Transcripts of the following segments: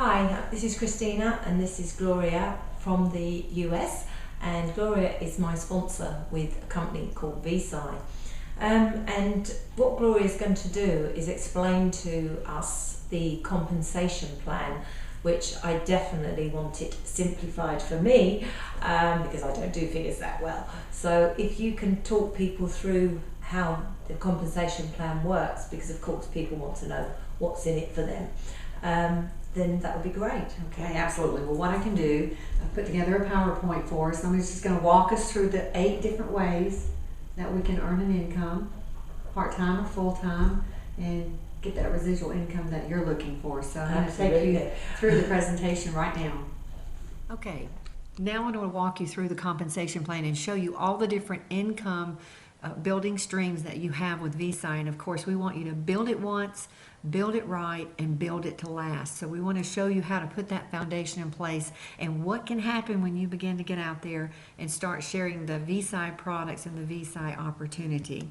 Hi, this is Christina and this is Gloria from the US, and Gloria is my sponsor with a company called Visi. And what Gloria is going to do is explain to us the compensation plan, which I definitely want it simplified for me because I don't do figures that well. So if you can talk people through how the compensation plan works, because of course people want to know what's in it for them, then that would be great. Okay, absolutely. Well, what I can do, I've put together a PowerPoint for us. I'm just going to walk us through the 8 different ways that we can earn an income, part-time or full-time, and get that residual income that you're looking for. So I'm going to take you through the presentation right now. Okay, now I'm going to walk you through the compensation plan and show you all the different income building streams that you have with Visi. And of course, we want you to build it once, build it right, and build it to last. So we want to show you how to put that foundation in place and what can happen when you begin to get out there and start sharing the Visi products and the Visi opportunity.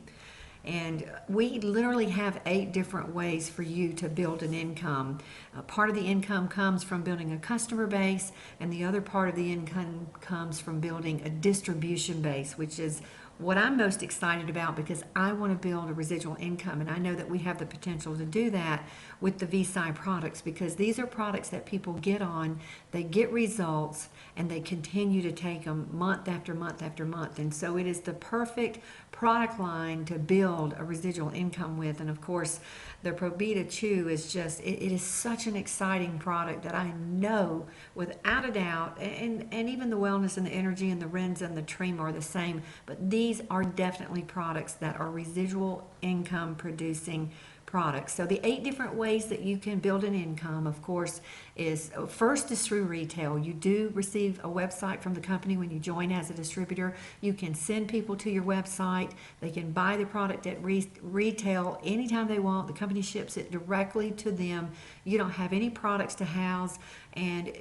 And we literally have 8 different ways for you to build an income. Part of the income comes from building a customer base, and the other part of the income comes from building a distribution base, which is what I'm most excited about, because I want to build a residual income, and I know that we have the potential to do that with the Visi products, because these are products that people get on, they get results, and they continue to take them month after month after month. And so it is the perfect product line to build a residual income with. And of course, the Probita Chew is just, it is such an exciting product that I know without a doubt, and even the wellness and the energy and the Rinse and the Trim are the same, but these are definitely products that are residual income producing products. So the 8 different ways that you can build an income, of course, is first is through retail. You do receive a website from the company when you join as a distributor. You can send people to your website. They can buy the product at retail anytime they want. The company ships it directly to them. You don't have any products to house, and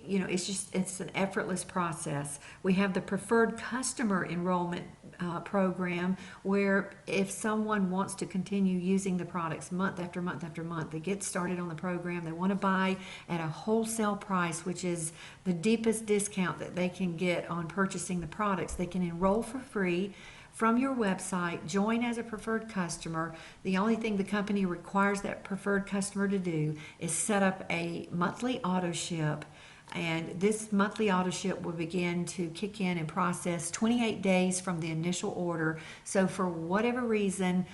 you know, it's an effortless process. We have the preferred customer enrollment program, where if someone wants to continue using the products month after month after month, they get started on the program, they want to buy at a wholesale price, which is the deepest discount that they can get on purchasing the products. They can enroll for free from your website, join as a preferred customer. The only thing the company requires that preferred customer to do is set up a monthly auto ship. And this monthly auto ship will begin to kick in and process 28 days from the initial order. So for whatever reason,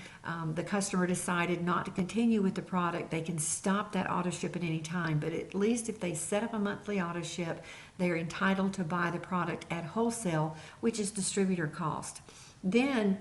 the customer decided not to continue with the product, they can stop that auto ship at any time. But at least if they set up a monthly auto ship, they're entitled to buy the product at wholesale, which is distributor cost. Then,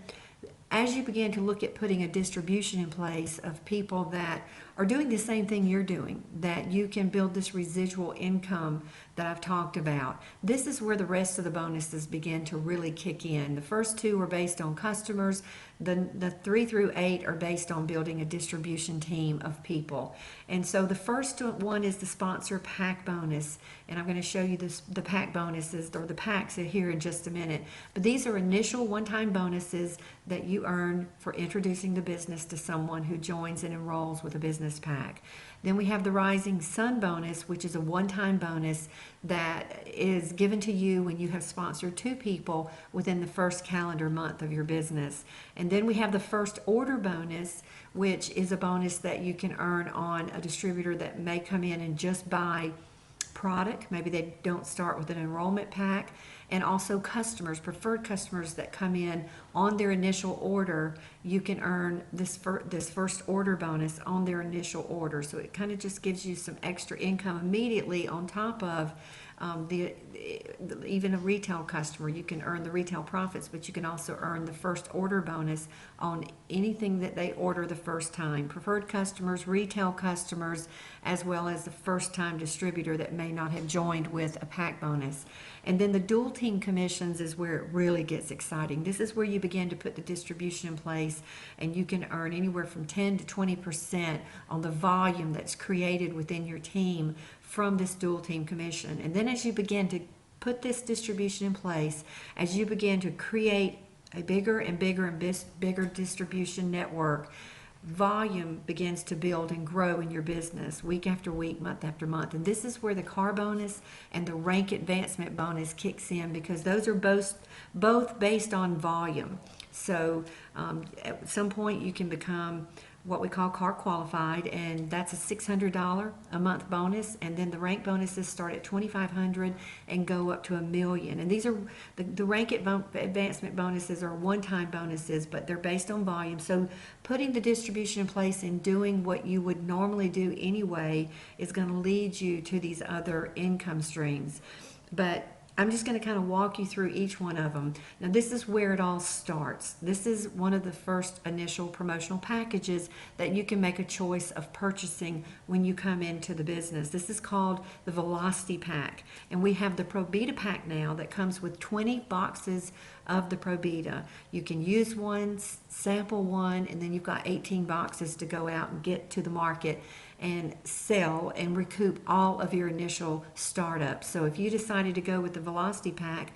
as you begin to look at putting a distribution in place of people that are doing the same thing you're doing, that you can build this residual income that I've talked about, this is where the rest of the bonuses begin to really kick in. The first 2 are based on customers. The 3 through 8 are based on building a distribution team of people. And so the first one is the sponsor pack bonus. And I'm going to show you the pack bonuses, or the packs, here in just a minute. But these are initial one-time bonuses that you earn for introducing the business to someone who joins and enrolls with a business pack. Then we have the Rising Sun bonus, which is a one-time bonus that is given to you when you have sponsored 2 people within the first calendar month of your business. And then we have the first order bonus, which is a bonus that you can earn on a distributor that may come in and just buy product. Maybe they don't start with an enrollment pack. And also customers, preferred customers that come in on their initial order, you can earn this first order bonus on their initial order. So it kind of just gives you some extra income immediately on top of even a retail customer. You can earn the retail profits, but you can also earn the first order bonus on anything that they order the first time. Preferred customers, retail customers, as well as the first time distributor that may not have joined with a pack bonus. And then the dual team commissions is where it really gets exciting. This is where you begin to put the distribution in place, and you can earn anywhere from 10 to 20% on the volume that's created within your team from this dual team commission. And then as you begin to put this distribution in place, as you begin to create a bigger and bigger and bigger distribution network, volume begins to build and grow in your business week after week, month after month. And this is where the car bonus and the rank advancement bonus kicks in, because those are both based on volume. So at some point you can become what we call car qualified, and that's a $600 a month bonus. And then the rank bonuses start at $2,500 and go up to $1 million. And these are the rank advancement bonuses are one-time bonuses, but they're based on volume. So putting the distribution in place and doing what you would normally do anyway is going to lead you to these other income streams. But I'm just going to kind of walk you through each one of them. Now, this is where it all starts. This is one of the first initial promotional packages that you can make a choice of purchasing when you come into the business. This is called the Velocity Pack. And we have the ProBeta Pack now that comes with 20 boxes of the ProBeta. You can use one, sample one, and then you've got 18 boxes to go out and get to the market and sell and recoup all of your initial startup. So if you decided to go with the Velocity Pack,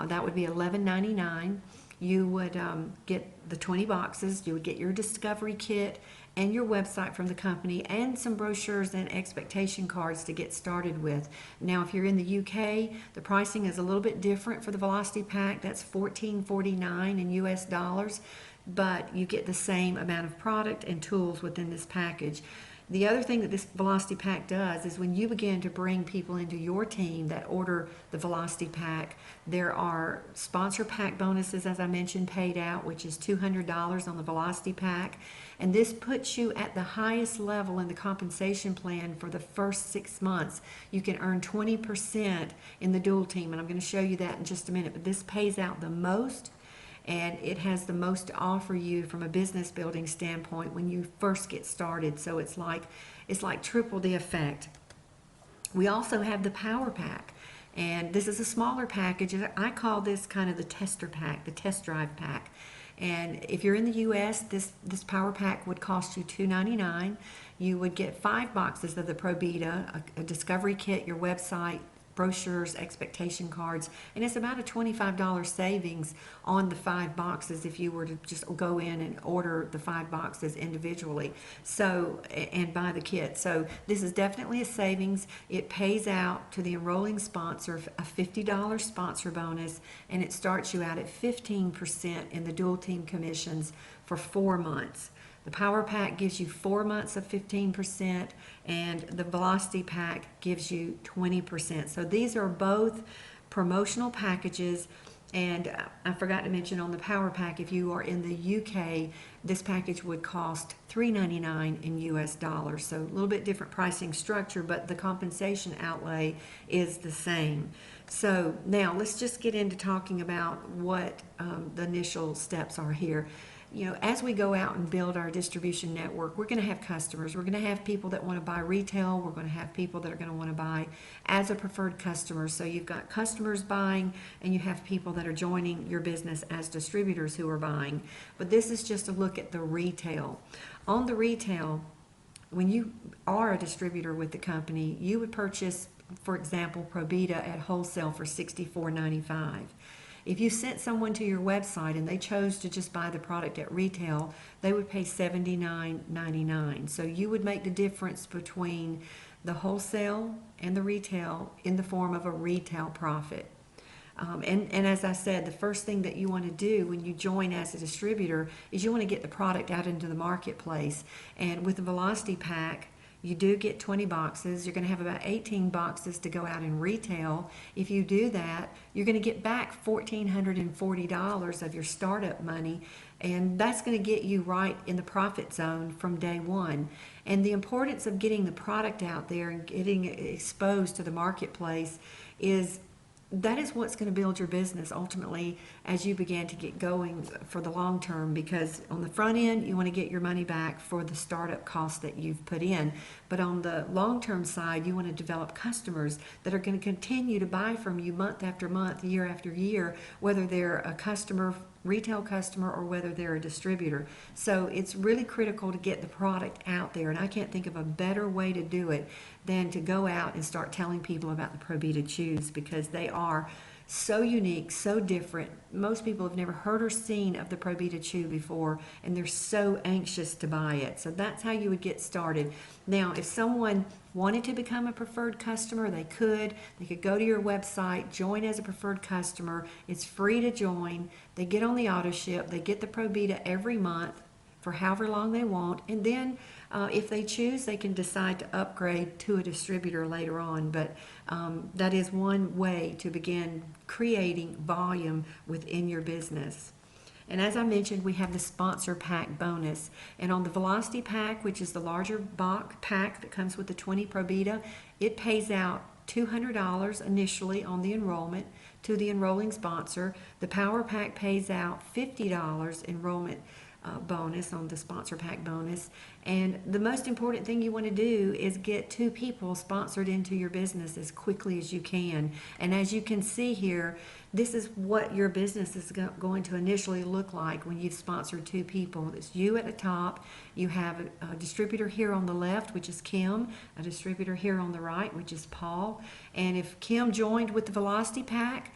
that would be $11.99. You would get the 20 boxes, you would get your discovery kit and your website from the company and some brochures and expectation cards to get started with. Now, if you're in the UK, the pricing is a little bit different for the Velocity Pack. That's $14.49 in US dollars, but you get the same amount of product and tools within this package. The other thing that this Velocity Pack does is when you begin to bring people into your team that order the Velocity Pack, there are sponsor pack bonuses, as I mentioned, paid out, which is $200 on the Velocity Pack. And this puts you at the highest level in the compensation plan for the first 6 months. You can earn 20% in the dual team, and I'm going to show you that in just a minute. But this pays out the most, and it has the most to offer you from a business building standpoint when you first get started. So it's like triple the effect. We also have the Power Pack, and this is a smaller package. I call this kind of the tester pack, the test drive pack. And if you're in the US, this Power Pack would cost you $2.99. You would get 5 boxes of the ProBeta, a discovery kit, your website, brochures, expectation cards, and it's about a $25 savings on the 5 boxes if you were to just go in and order the 5 boxes individually, so, and buy the kit. So this is definitely a savings. It pays out to the enrolling sponsor a $50 sponsor bonus, and it starts you out at 15% in the dual team commissions for 4 months. The Power Pack gives you 4 months of 15%, and the Velocity Pack gives you 20%. So these are both promotional packages. And I forgot to mention on the Power Pack, if you are in the UK, this package would cost $3.99 in US dollars. So a little bit different pricing structure, but the compensation outlay is the same. So now let's just get into talking about what the initial steps are here. You know, as we go out and build our distribution network, we're going to have customers. We're going to have people that want to buy retail. We're going to have people that are going to want to buy as a preferred customer. So you've got customers buying, and you have people that are joining your business as distributors who are buying. But this is just a look at the retail. On the retail, when you are a distributor with the company, you would purchase, for example, ProBeta at wholesale for $64.95. If you sent someone to your website and they chose to just buy the product at retail, they would pay $79.99. So you would make the difference between the wholesale and the retail in the form of a retail profit. And as I said, the first thing that you want to do when you join as a distributor is you want to get the product out into the marketplace. And with the Velocity Pack, you do get 20 boxes. You're going to have about 18 boxes to go out in retail. If you do that, you're going to get back $1,440 of your startup money, and that's going to get you right in the profit zone from day one. And the importance of getting the product out there and getting it exposed to the marketplace is what's going to build your business ultimately as you begin to get going for the long term, because on the front end you want to get your money back for the startup cost that you've put in, but on the long term side you want to develop customers that are going to continue to buy from you month after month, year after year, whether they're a customer, retail customer, or whether they're a distributor. So it's really critical to get the product out there, and I can't think of a better way to do it than to go out and start telling people about the ProBeta Chews, because they are So unique, so different. Most people have never heard or seen of the Probita Chew before, and they're so anxious to buy it. So that's how you would get started. Now, if someone wanted to become a preferred customer, they could. They could go to your website, join as a preferred customer. It's free to join. They get on the auto ship. They get the Probita every month for however long they want, and then if they choose, they can decide to upgrade to a distributor later on. But that is one way to begin creating volume within your business. And as I mentioned, we have the sponsor pack bonus. And on the Velocity pack, which is the larger box pack that comes with the 20 Probita, it pays out $200 initially on the enrollment to the enrolling sponsor. The Power Pack pays out $50 enrollment bonus on the sponsor pack bonus. And the most important thing you want to do is get 2 people sponsored into your business as quickly as you can. And as you can see here, this is what your business is going to initially look like when you've sponsored 2 people. It's you at the top. You have a distributor here on the left, which is Kim, a distributor here on the right, which is Paul. And if Kim joined with the Velocity Pack,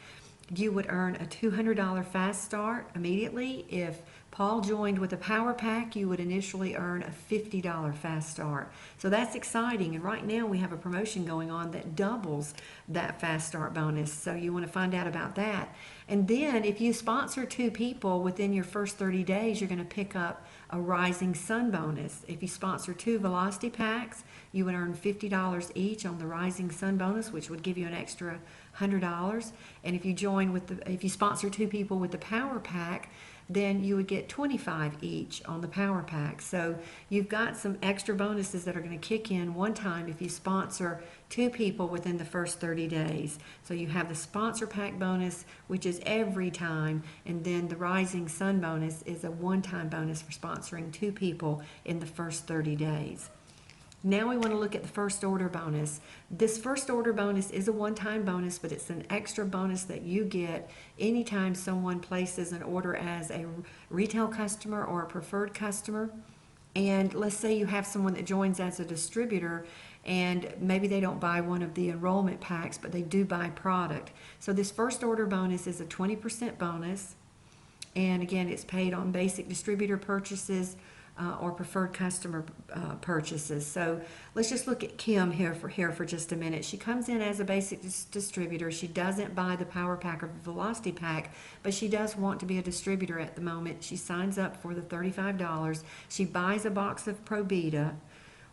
you would earn a $200 fast start immediately. If Paul joined with a Power Pack, you would initially earn a $50 fast start. So that's exciting, and right now we have a promotion going on that doubles that fast start bonus. So you want to find out about that. And then if you sponsor 2 people within your first 30 days, you're going to pick up a Rising Sun bonus. If you sponsor 2 Velocity Packs, you would earn $50 each on the Rising Sun bonus, which would give you an extra $100. And if you if you sponsor 2 people with the Power Pack, then you would get $25 each on the Power Pack. So you've got some extra bonuses that are going to kick in one time if you sponsor 2 people within the first 30 days. So you have the Sponsor Pack bonus, which is every time, and then the Rising Sun bonus is a one-time bonus for sponsoring 2 people in the first 30 days. Now we want to look at the first order bonus. This first order bonus is a one-time bonus, but it's an extra bonus that you get anytime someone places an order as a retail customer or a preferred customer. And let's say you have someone that joins as a distributor and maybe they don't buy one of the enrollment packs, but they do buy product. So this first order bonus is a 20% bonus. And again, it's paid on basic distributor purchases or preferred customer purchases. So let's just look at Kim here for just a minute. She comes in as a basic distributor. She doesn't buy the Power Pack or Velocity Pack, but she does want to be a distributor at the moment. She signs up for the $35. She buys a box of Probita.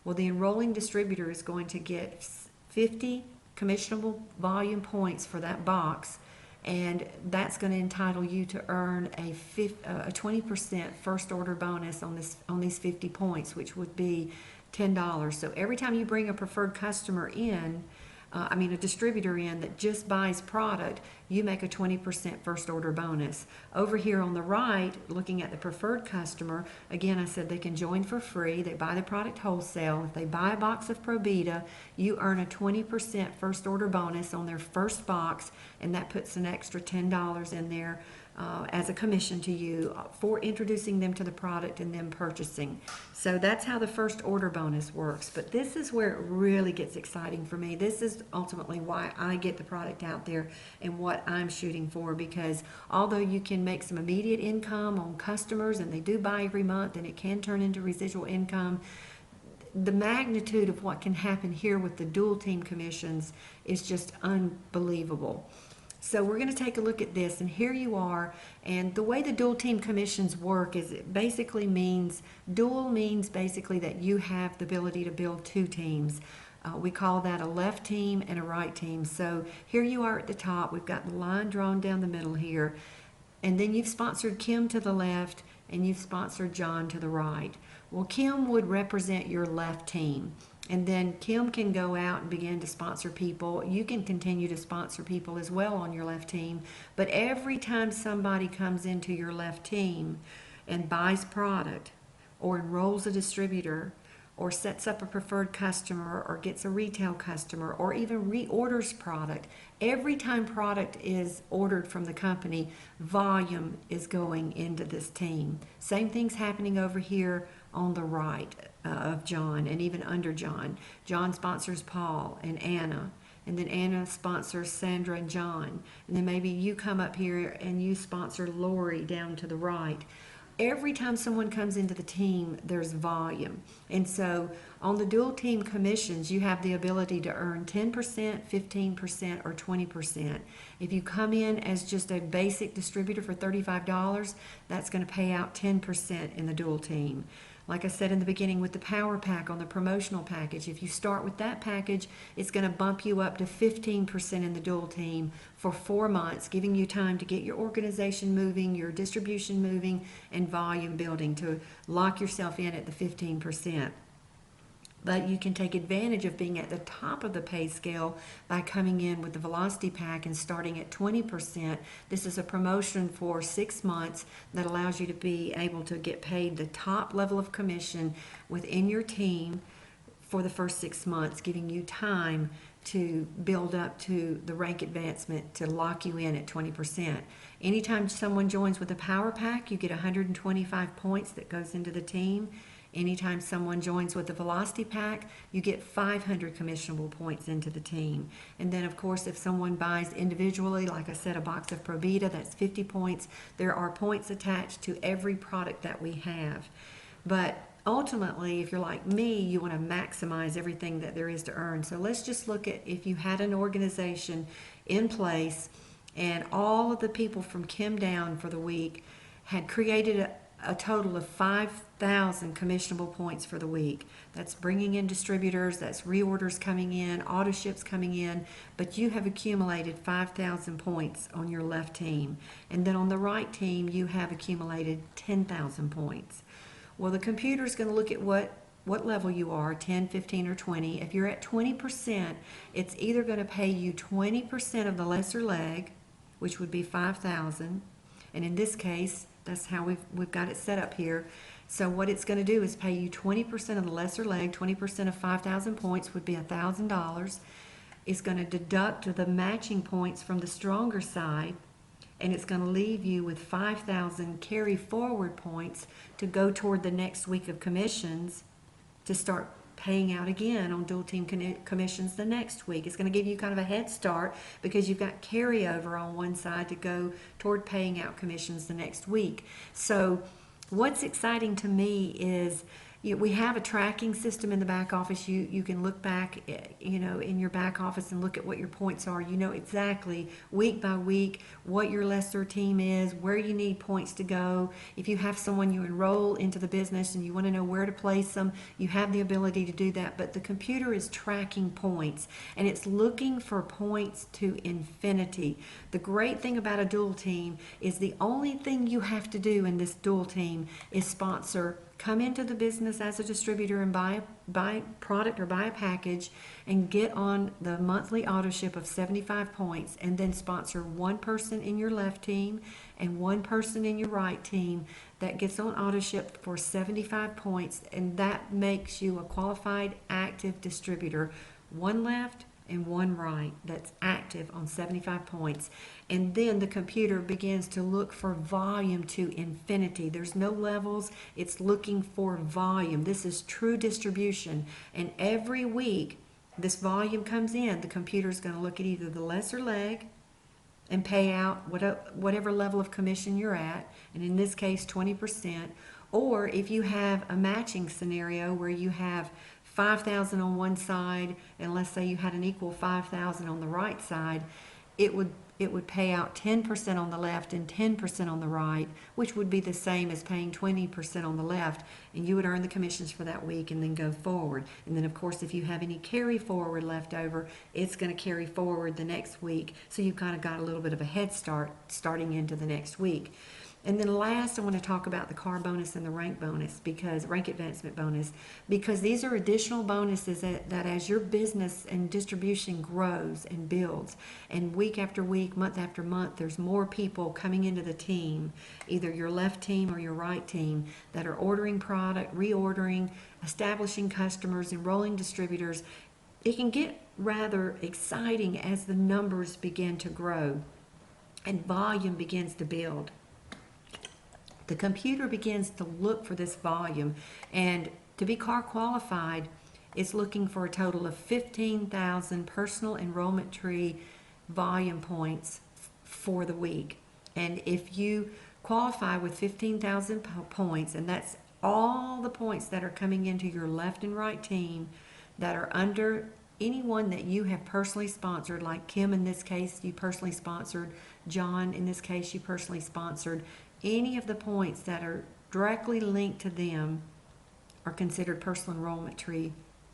Well, the enrolling distributor is going to get 50 commissionable volume points for that box, and that's going to entitle you to earn a 20% first order bonus on these 50 points, which would be $10. So every time you bring a preferred customer in, a distributor in that just buys product, you make a 20% first order bonus. Over here on the right, looking at the preferred customer, again, I said they can join for free. They buy the product wholesale. If they buy a box of Probita, you earn a 20% first order bonus on their first box, and that puts an extra $10 in there as a commission to you for introducing them to the product and them purchasing. So that's how the first order bonus works. But this is where it really gets exciting for me. This is ultimately why I get the product out there and what I'm shooting for, because although you can make some immediate income on customers and they do buy every month and it can turn into residual income, the magnitude of what can happen here with the dual team commissions is just unbelievable. So we're going to take a look at this, and here you are. And the way the dual team commissions work is it basically means, dual means basically that you have the ability to build 2 teams. We call that a left team and a right team. So here you are at the top. We've got the line drawn down the middle here. And then you've sponsored Kim to the left and you've sponsored John to the right. Well, Kim would represent your left team. And then Kim can go out and begin to sponsor people. You can continue to sponsor people as well on your left team. But every time somebody comes into your left team and buys product or enrolls a distributor or sets up a preferred customer or gets a retail customer or even reorders product, every time product is ordered from the company, volume is going into this team. Same thing's happening over here on the right of John and even under John. John sponsors Paul and Anna and then Anna sponsors Sandra and John, and then maybe you come up here and you sponsor Lori down to the right. Every time someone comes into the team, there's volume. And so on the dual team commissions, you have the ability to earn 10%, 15%, or 20%. If you come in as just a basic distributor for $35, that's going to pay out 10% in the dual team. Like I said in the beginning with the Power Pack on the promotional package, if you start with that package, it's going to bump you up to 15% in the dual team for 4 months, giving you time to get your organization moving, your distribution moving, and volume building to lock yourself in at the 15%. But you can take advantage of being at the top of the pay scale by coming in with the Velocity Pack and starting at 20%. This is a promotion for 6 months that allows you to be able to get paid the top level of commission within your team for the first 6 months, giving you time to build up to the rank advancement to lock you in at 20%. Anytime someone joins with a Power Pack, you get 125 points that goes into the team. Anytime someone joins with the Velocity Pack, you get 500 commissionable points into the team. And then, of course, if someone buys individually, like I said, a box of Probita, that's 50 points. There are points attached to every product that we have. But ultimately, if you're like me, you want to maximize everything that there is to earn. So let's just look at if you had an organization in place and all of the people from Kim down for the week had created a total of 5,000 commissionable points for the week. That's bringing in distributors, that's reorders coming in, auto ships coming in, but you have accumulated 5,000 points on your left team. And then on the right team, you have accumulated 10,000 points. Well, the computer is going to look at what level you are, 10, 15, or 20. If you're at 20%, it's either going to pay you 20% of the lesser leg, which would be 5,000, and in this case, that's how we've got it set up here. So what it's going to do is pay you 20% of the lesser leg. 20% of 5,000 points would be $1,000. It's going to deduct the matching points from the stronger side, and it's going to leave you with 5,000 carry forward points to go toward the next week of commissions to start paying out again on dual team commissions the next week. It's going to give you kind of a head start because you've got carryover on one side to go toward paying out commissions the next week. So what's exciting to me is we have a tracking system in the back office. You can look back, in your back office and look at what your points are. You know exactly week by week what your lesser team is, where you need points to go. If you have someone you enroll into the business and you want to know where to place them, you have the ability to do that. But the computer is tracking points, and it's looking for points to infinity. The great thing about a dual team is the only thing you have to do in this dual team is sponsor. Come into the business as a distributor and buy product or buy a package and get on the monthly auto ship of 75 points, and then sponsor one person in your left team and one person in your right team that gets on auto ship for 75 points, and that makes you a qualified active distributor. One left and one right that's active on 75 points. And then the computer begins to look for volume to infinity. There's no levels, it's looking for volume. This is true distribution. And every week this volume comes in, the computer is going to look at either the lesser leg and pay out whatever level of commission you're at, and in this case 20%, or if you have a matching scenario where you have 5,000 on one side, and let's say you had an equal 5,000 on the right side, it would pay out 10% on the left and 10% on the right, which would be the same as paying 20% on the left, and you would earn the commissions for that week and then go forward. And then, of course, if you have any carry forward left over, it's going to carry forward the next week, so you've kind of got a little bit of a head start starting into the next week. And then last, I want to talk about the car bonus and the rank bonus, rank advancement bonus, because these are additional bonuses that as your business and distribution grows and builds, and week after week, month after month, there's more people coming into the team, either your left team or your right team, that are ordering product, reordering, establishing customers, enrolling distributors. It can get rather exciting as the numbers begin to grow and volume begins to build. The computer begins to look for this volume, and to be car qualified, is looking for a total of 15,000 personal enrollment tree volume points for the week. And if you qualify with 15,000 points, and that's all the points that are coming into your left and right team that are under anyone that you have personally sponsored, like Kim in this case, you personally sponsored, John in this case, you personally sponsored, any of the points that are directly linked to them are considered personal enrollment tree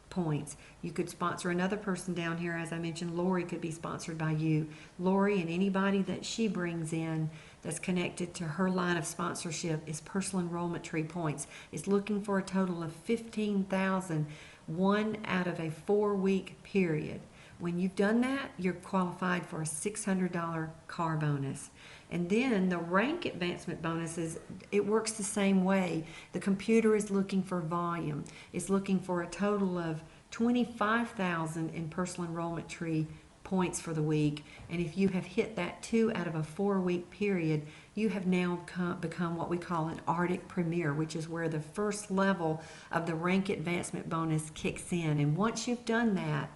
points. You could sponsor another person down here. As I mentioned, Lori could be sponsored by you. Lori and anybody that she brings in that's connected to her line of sponsorship is personal enrollment tree points. It's looking for a total of 15,000, one out of a 4-week period. When you've done that, you're qualified for a $600 car bonus. And then the rank advancement bonuses, it works the same way. The computer is looking for volume. It's looking for a total of 25,000 in personal enrollment tree points for the week. And if you have hit that 2 out of a 4-week period, you have now become what we call an Arctic Premier, which is where the first level of the rank advancement bonus kicks in. And once you've done that,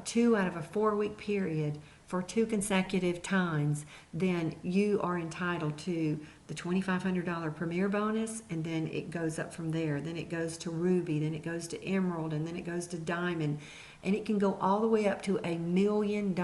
2 out of a 4-week period for 2 consecutive times, then you are entitled to the $2,500 Premier bonus, and then it goes up from there. Then it goes to Ruby, then it goes to Emerald, and then it goes to Diamond, and it can go all the way up to $1 million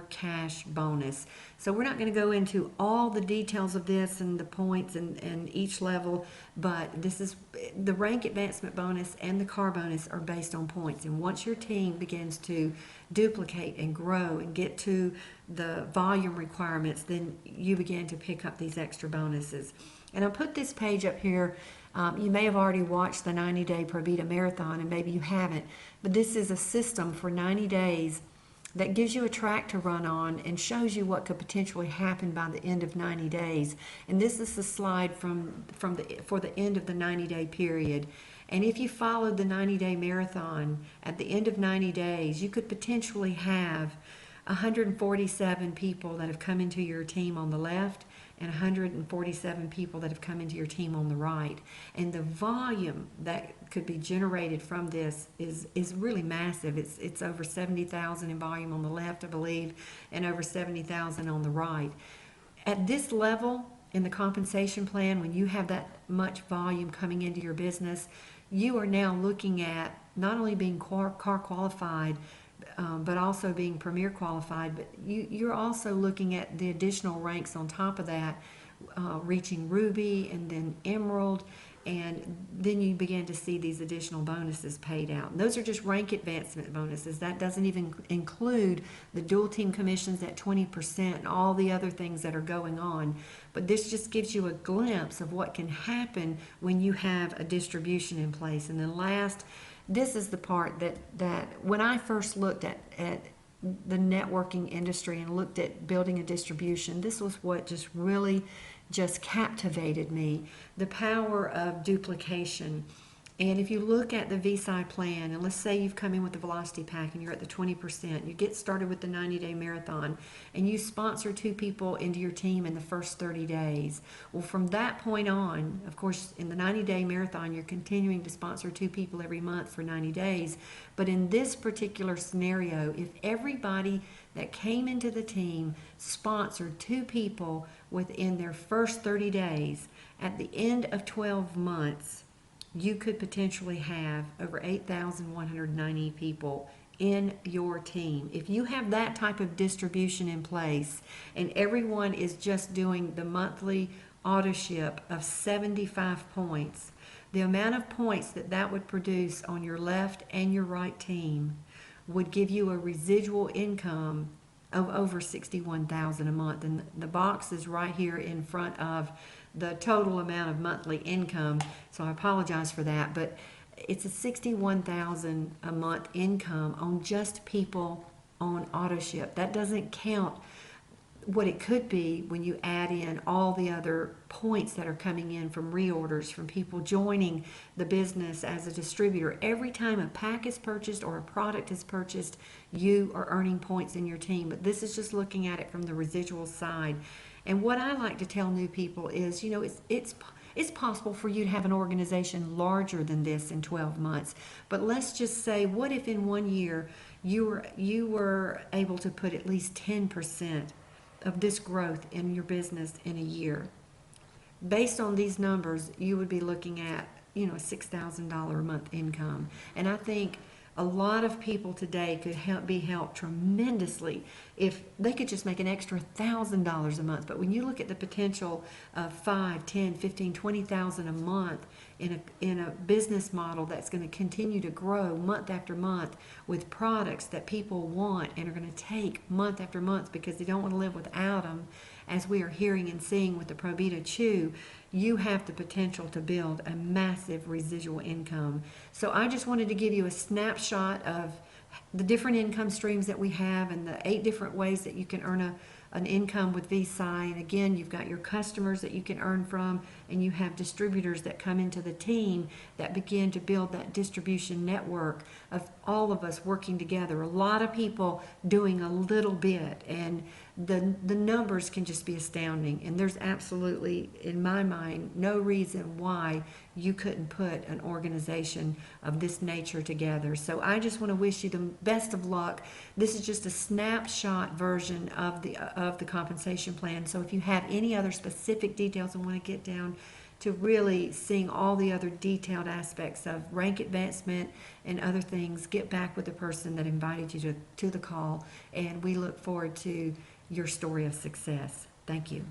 cash bonus. So we're not going to go into all the details of this and the points and each level, but this is the rank advancement bonus and the car bonus are based on points. And once your team begins to duplicate and grow and get to the volume requirements, then you begin to pick up these extra bonuses. And I put this page up here. You may have already watched the 90-day Provita Marathon, and maybe you haven't, but this is a system for 90 days that gives you a track to run on and shows you what could potentially happen by the end of 90 days. And this is the slide for the end of the 90-day period. And if you followed the 90-day marathon, at the end of 90 days, you could potentially have 147 people that have come into your team on the left and 147 people that have come into your team on the right. And the volume that could be generated from this is really massive. It's over 70,000 in volume on the left, I believe, and over 70,000 on the right. At this level in the compensation plan, when you have that much volume coming into your business, you are now looking at not only being car qualified, but also being Premier qualified, but you're also looking at the additional ranks on top of that, reaching Ruby and then Emerald, and then you begin to see these additional bonuses paid out. And those are just rank advancement bonuses. That doesn't even include the dual team commissions at 20% and all the other things that are going on. But this just gives you a glimpse of what can happen when you have a distribution in place. And then last, this is the part that when I first looked at the networking industry and looked at building a distribution, this was what just really just captivated me, the power of duplication. And if you look at the Visi plan, and let's say you've come in with the Velocity Pack and you're at the 20%, you get started with the 90-day marathon, and you sponsor 2 people into your team in the first 30 days. Well, from that point on, of course, in the 90-day marathon, you're continuing to sponsor 2 people every month for 90 days. But in this particular scenario, if everybody that came into the team sponsored 2 people within their first 30 days, at the end of 12 months, you could potentially have over 8,190 people in your team. If you have that type of distribution in place and everyone is just doing the monthly auto ship of 75 points, the amount of points that would produce on your left and your right team would give you a residual income of over $61,000 a month. And the box is right here in front of the total amount of monthly income, so I apologize for that, but it's a $61,000 a month income on just people on auto ship. That doesn't count what it could be when you add in all the other points that are coming in from reorders, from people joining the business as a distributor. Every time a pack is purchased or a product is purchased, you are earning points in your team. But this is just looking at it from the residual side. And what I like to tell new people is, It's possible for you to have an organization larger than this in 12 months. But let's just say, what if in 1 year you were able to put at least 10% of this growth in your business in a year? Based on these numbers, you would be looking at, a $6,000 a month income. And I think a lot of people today could be helped tremendously if they could just make an extra $1,000 a month. But when you look at the potential of 5, 10, 15, 20,000 a month in a business model that's going to continue to grow month after month with products that people want and are going to take month after month because they don't want to live without them, as we are hearing and seeing with the Pro Beta Chew, you have the potential to build a massive residual income. So I just wanted to give you a snapshot of the different income streams that we have and the 8 different ways that you can earn an income with Visi. And again, you've got your customers that you can earn from, and you have distributors that come into the team that begin to build that distribution network of all of us working together. A lot of people doing a little bit, and the numbers can just be astounding. And there's absolutely, in my mind, no reason why you couldn't put an organization of this nature together. So I just want to wish you the best of luck. This is just a snapshot version of the compensation plan. So if you have any other specific details and want to get down to really seeing all the other detailed aspects of rank advancement and other things, get back with the person that invited you to the call, and we look forward to your story of success. Thank you.